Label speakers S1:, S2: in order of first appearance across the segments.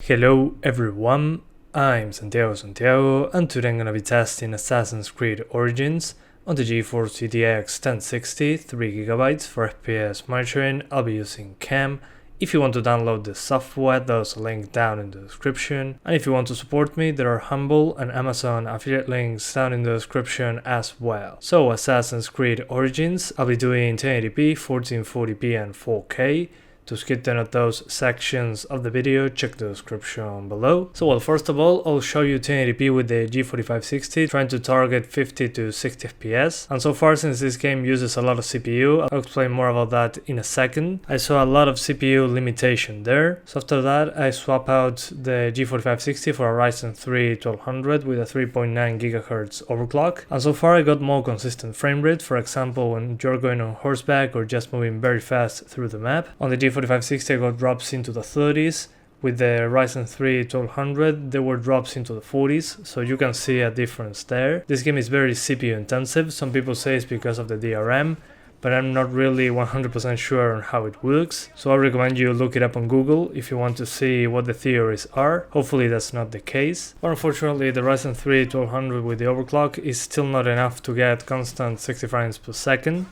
S1: Hello everyone, I'm Santiago, and today I'm gonna be testing Assassin's Creed Origins on the GeForce GTX 1060, 3GB for FPS monitoring. I'll be using CAM. If you want to download the software, there's a link down in the description. And if you want to support me, there are Humble and Amazon affiliate links down in the description as well. So Assassin's Creed Origins, I'll be doing 1080p, 1440p and 4K. To skip any of those sections of the video, check the description below. So first of all, I'll show you 1080p with the g4560, trying to target 50 to 60 FPS. And so far, since this game uses a lot of CPU, I'll explain more about that in a second. I saw a lot of CPU limitation there. So after that, I swap out the g4560 for a Ryzen 3 1200 with a 3.9 GHz overclock. And so far, I got more consistent frame rate, for example, when you're going on horseback or just moving very fast through the map. On the g4560 I got drops into the 30s, with the Ryzen 3 1200 there were drops into the 40s, so you can see a difference there. This game is very CPU intensive. Some people say it's because of the DRM, but I'm not really 100% sure on how it works, so I recommend you look it up on Google if you want to see what the theories are. Hopefully that's not the case. But unfortunately the Ryzen 3 1200 with the overclock is still not enough to get constant 60 frames per second.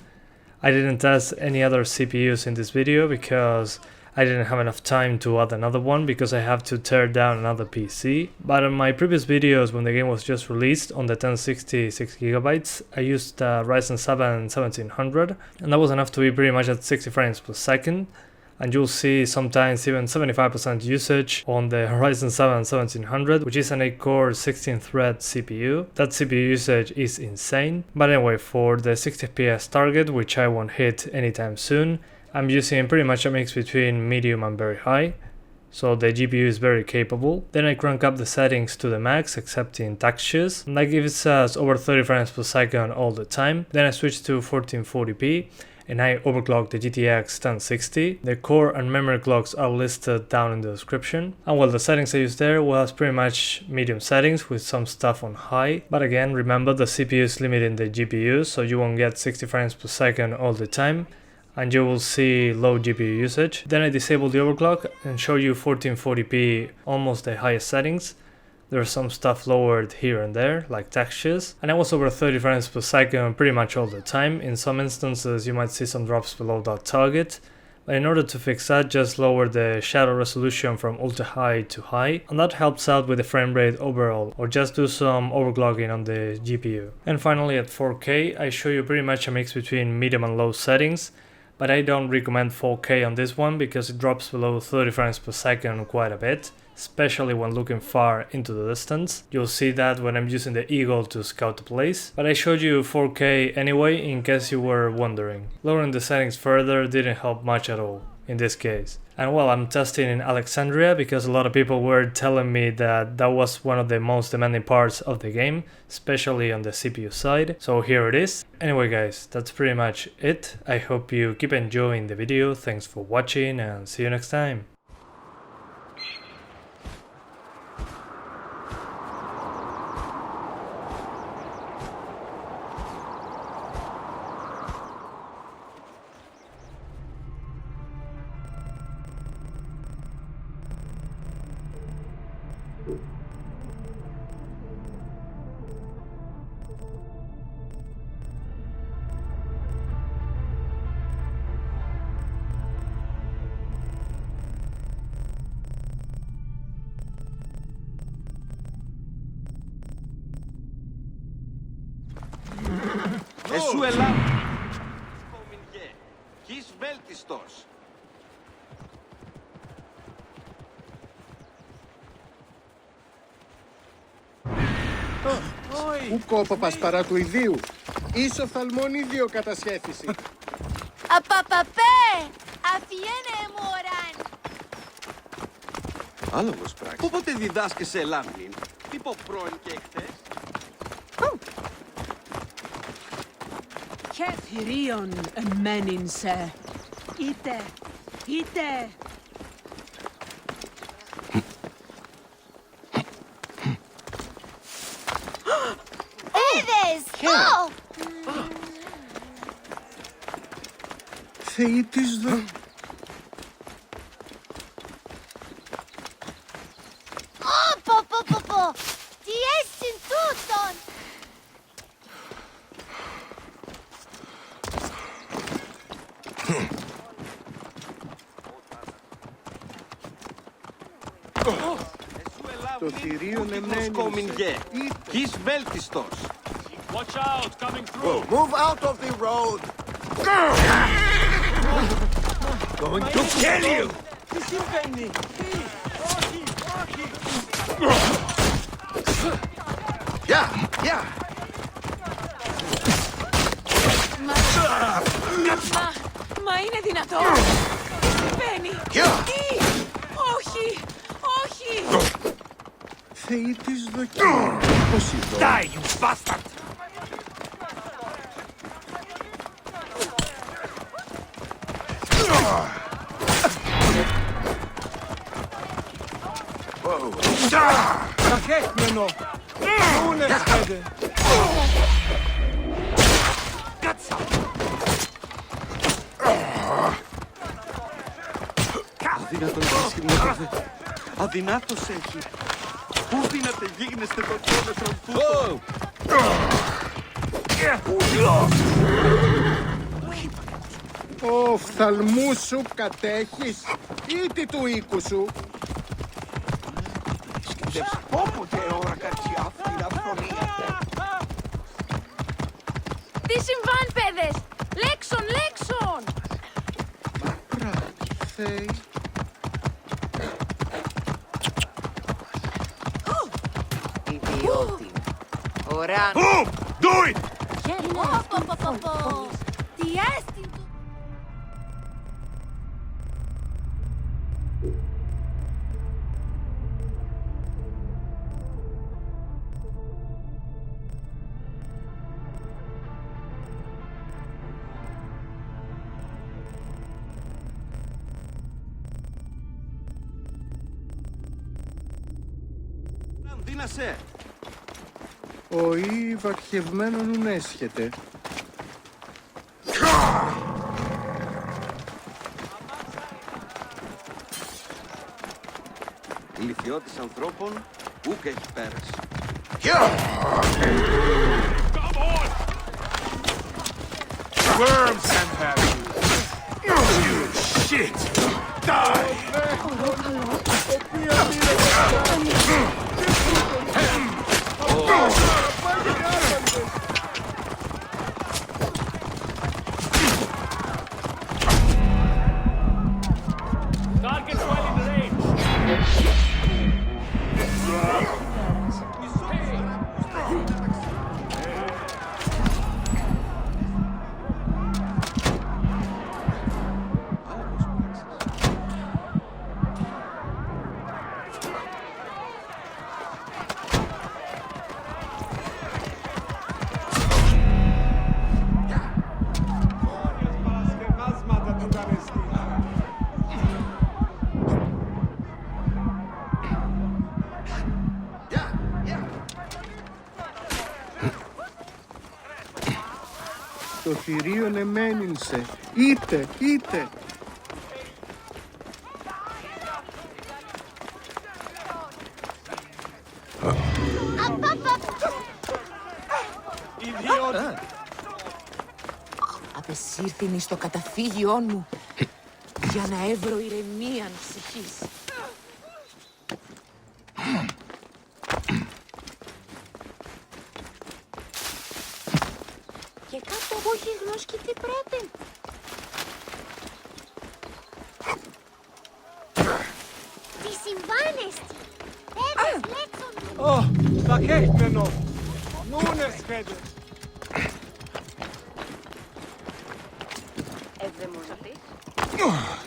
S1: I didn't test any other CPUs in this video because I didn't have enough time to add another one, because I have to tear down another PC. But in my previous videos, when the game was just released on the 1060 6GB, I used Ryzen 7 1700, and that was enough to be pretty much at 60 frames per second. And you'll see sometimes even 75% usage on the Ryzen 7 1700, which is an 8-core 16-thread CPU. That CPU usage is insane. But anyway, for the 60 FPS target, which I won't hit anytime soon, I'm using pretty much a mix between medium and very high. So the GPU is very capable. Then I crank up the settings to the max, except in textures, and that gives us over 30 frames per second all the time. Then I switch to 1440p. And I overclock the GTX 1060. The core and memory clocks are listed down in the description. And well, the settings I used there was pretty much medium settings with some stuff on high. But again, remember the CPU is limiting the GPU, so you won't get 60 frames per second all the time, and you will see low GPU usage. Then I disable the overclock and show you 1440p, almost the highest settings. There's some stuff lowered here and there, like textures, and I was over 30 frames per second pretty much all the time. In some instances you might see some drops below that target, but in order to fix that, just lower the shadow resolution from ultra high to high, and that helps out with the frame rate overall, or just do some overclocking on the GPU. And finally at 4K, I show you pretty much a mix between medium and low settings, but I don't recommend 4K on this one because it drops below 30 frames per second quite a bit, especially when looking far into the distance. You'll see that when I'm using the eagle to scout the place, but I showed you 4K anyway in case you were wondering. Lowering the settings further didn't help much at all in this case. And well, I'm testing in Alexandria because a lot of people were telling me that that was one of the most demanding parts of the game, especially on the CPU side. So here it is. Anyway guys, that's pretty much it. I hope you keep enjoying the video. Thanks for watching and see you next time.
S2: Σου ελάβει. Χεις βέλτιστος.
S3: Ουκόπαπας παρά του ιδίου. Ίσο φθαλμονίδιο κατασχέθηση.
S4: Απαπαπέ! Αφιένε μωράν!
S2: Άλογος πράξη. Όποτε διδάσκεσαι σε Ελλάμνην, τύπο πρώην και εχθές.
S5: Κεφυρίων εμένην σε. Είτε.
S4: Είδες!
S3: Θεοί της Το θηρίο εμένησε.
S2: He's βέλτιστος.
S6: Watch out, coming through.
S2: Move out of the road. Going to kill you.
S6: Τι συμβαίνει?
S2: Yeah.
S5: Μα είναι δυνατόν! Τι συμβαίνει! Τι! Όχι! Όχι!
S3: Θεοί της δοκίμας. Πώς εδώ.
S2: Die, you bastard.
S6: Καχέκμενο! Ούνε σχέδε!
S2: Αδύνατον δυσκρινότατε. Αδυνάτος έχει. Πού δύναται γίγνεστε τον κόμετρον τούτο.
S3: Οφθαλμού σου κατέχεις ή τι του οίκου σου.
S2: Όποτε ώρα κατσιά αυτή η αυθονία.
S4: Τι συμβάν, παιδες! Λέξον, λέξον!
S3: Θεοί.
S7: Ιδιώτη. Ωράν.
S2: Do it!
S4: Τι έστειλε!
S2: Δύνασε.
S3: Ο βαρχευμένον ουν έσχεται.
S2: Η λυθιώτης ανθρώπων ούκ έχει πέρας.
S6: Worms can have you. You shit! Die! Target well in range.
S3: Το θηρίον εμένυνσε. Είτε.
S6: Ιδιώτη!
S7: Απεσύρθην στο καταφύγιόν μου για να έβρω ηρεμίαν ψυχής.
S4: Και κάτω εγώ έχει γνώσκει τι πρέπει. Τι συμβάνεσαι. Παιδες, λέξον.
S6: Καχέκμενο! Νούνε σχέδε!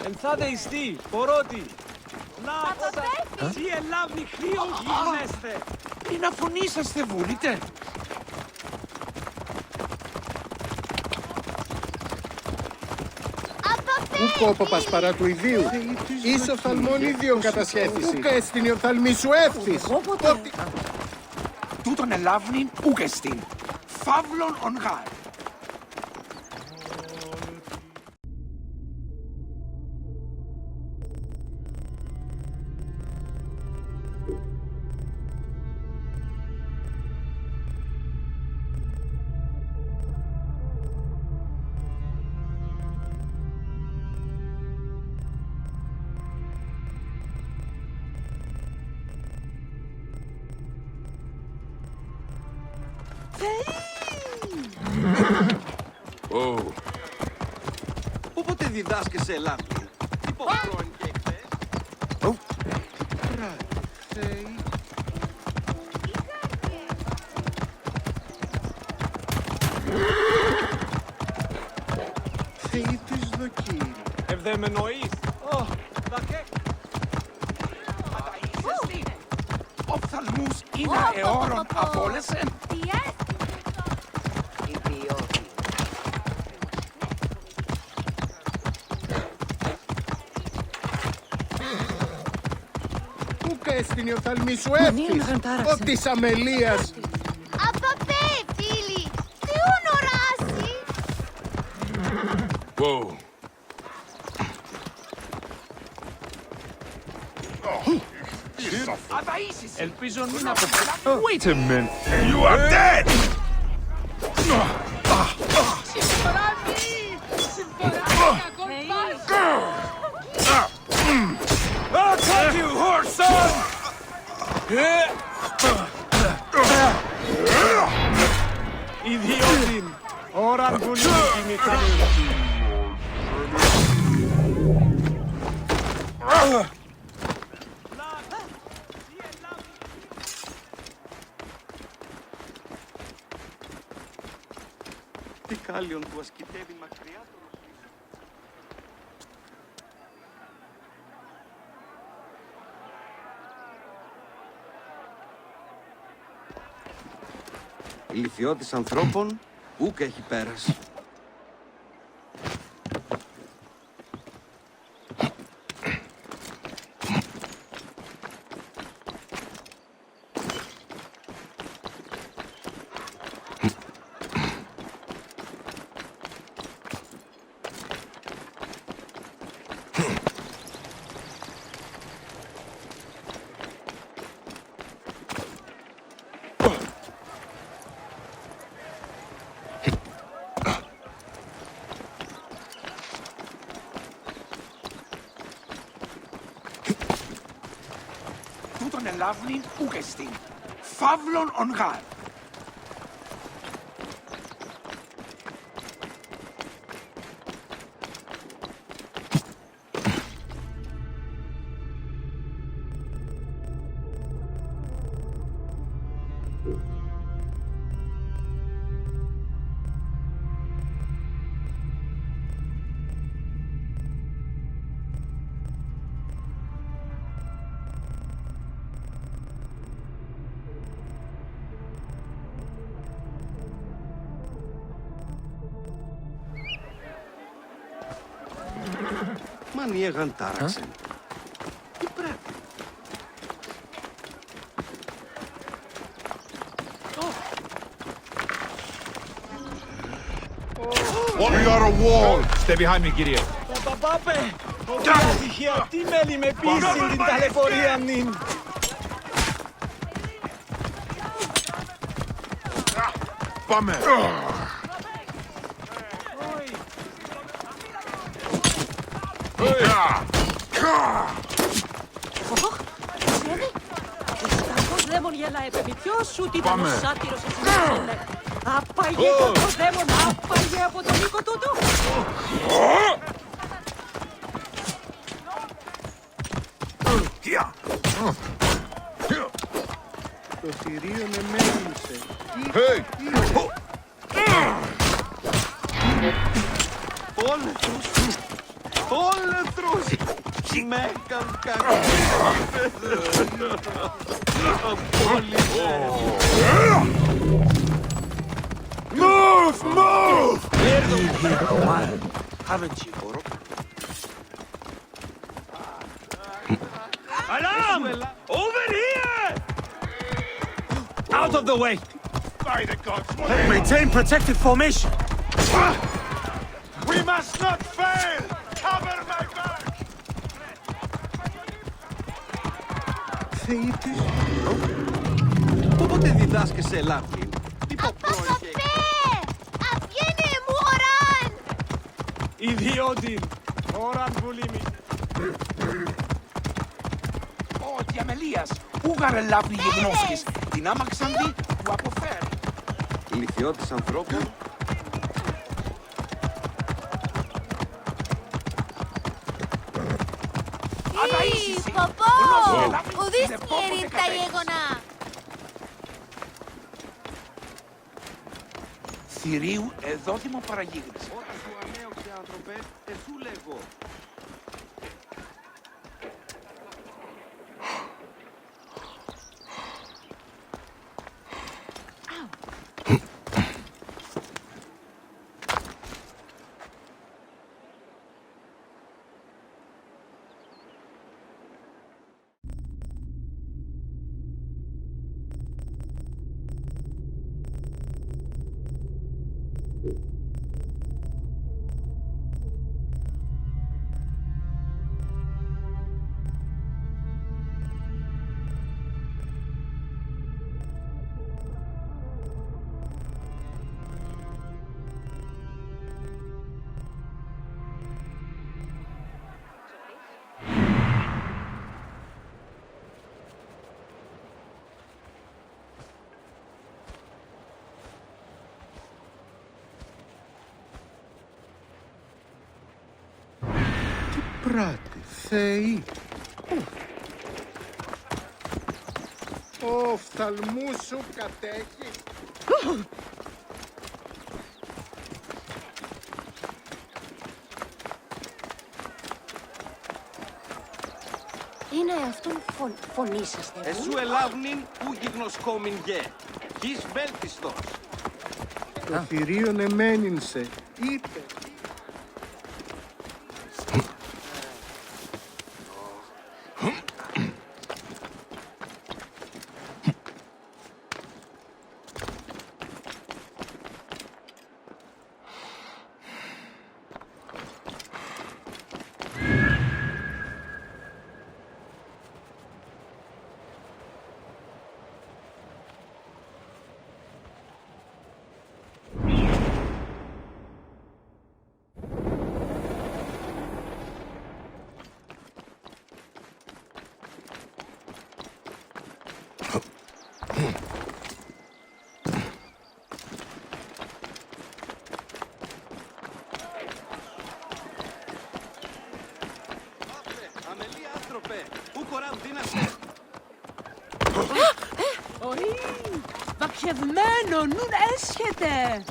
S6: Ενθάτε ιστή, πορώτη! Να, τι ελάβει χλίον γυμνέστε!
S2: Μην αφωνήσαστε βούλετε.
S3: Ουκ ο παπας παρά του ιδίου. Ίσο οφθαλμόν ίδιον κατασχέθηση. Ουκ έστειν η οφθαλμή σου εύθυς.
S2: Τούτον ελάβνην ούκ εστίν. Φαύλον ον γάρ. Όποτε διδάσκεσαι Λάμνη, τύπο πρώην και εχθές.
S3: Θεοί της δοκίμη.
S2: Ευδαιμενοείς. Δακέ.
S6: Οφθαλμούς είναι αιώρων απόλεσεν.
S4: Τι έστειλε.
S7: Ιδιώτη.
S3: Πού καίστην η οφθαλμή σου έφτης. Ο της αμελίας.
S4: Απαπέ, φίλοι. Τι ονοράσει.
S6: Whoa.
S2: Ελπίζω μην αποφεύγω.
S6: Wait a minute. You are dead! I'll take you, horse son!
S3: Ιδιώτην. Ώραν που λύνει κανένα.
S2: Τι κάλιον που ασκητεύει μακριά τον Η λυθιώτης ανθρώπων ούκ έχει πέρας.
S6: Τούτον ελάβνην ούκεστην. Φαύλον ον γάρ.
S2: Μανιέγαν τάραξεν. Τι πρέπει.
S6: We got a wall!
S8: Stay behind me, κύριε.
S3: Παπαπάπε. Ωραία ατυχία. Τι μέλη με πείσει την ταλαιπωρία νυν.
S6: Πάμε!
S5: Ωστακός δαίμον γελάει, παιδί. Ποιος σου τι
S6: Πάμε.
S5: ήταν ο σάτυρος ο συνέχεια. Απαγέ κακός δαίμον, απαγέ από τον οίκο τούτο.
S3: Το θηρίο εμέλησε.
S6: Hey!
S2: Όλεθρους. Όλεθρους. Με έκαν κακή.
S6: Move! Move!
S2: Haven't you, Oro?
S3: Alarm! Over here! Out of the way!
S6: By the gods!
S3: Maintain protected formation.
S6: We must not fail! Cover my back!
S3: Θεοί της.
S2: Όποτε διδάσκεσαι Λάμνη, τύπο πρώην και
S4: Απαπέ! Αυγένε μου οράν!
S3: Ιδιώτην. Ώραν που λύνει.
S6: Ο διαμελίας, ούγαρε λάβνη γεγνώσκης, την άμαξαν δι που αποφέρει.
S2: Λυθιώτης ανθρώπου.
S4: Ποπό! Ουδής μυρί τα γεγονά.
S6: Θηρίου εδότιμο παραγίγνης.
S2: Όταν σου ανέωξε άνθρωπε, εσού λέγω.
S3: Πράτη, Θεοί. Ο οφθαλμού σου κατέχει.
S4: Είναι αυτόν φωνή σας, Θεέ.
S2: Εσού ελάβνην που γιγνοσκόμην γε. Γης βέλτιστος.
S3: Το θηρίον εμένην σε, είπε.
S2: Αμελή άνθρωπε, ου κοράν δύναστε.
S5: Oi! Βαπιευμένο, νουν έσχεται!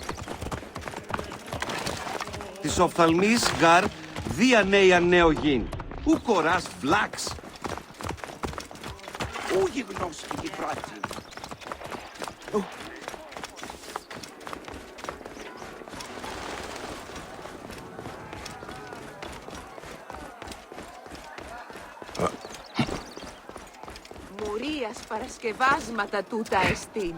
S2: Της οφθαλμής γαρ δια νέα νέο γιν. Ου κοράς βλάξ.
S6: Ού γιγνώσκει πράτη.
S7: Μουρίας παρασκευάσματα τούτα εστίν.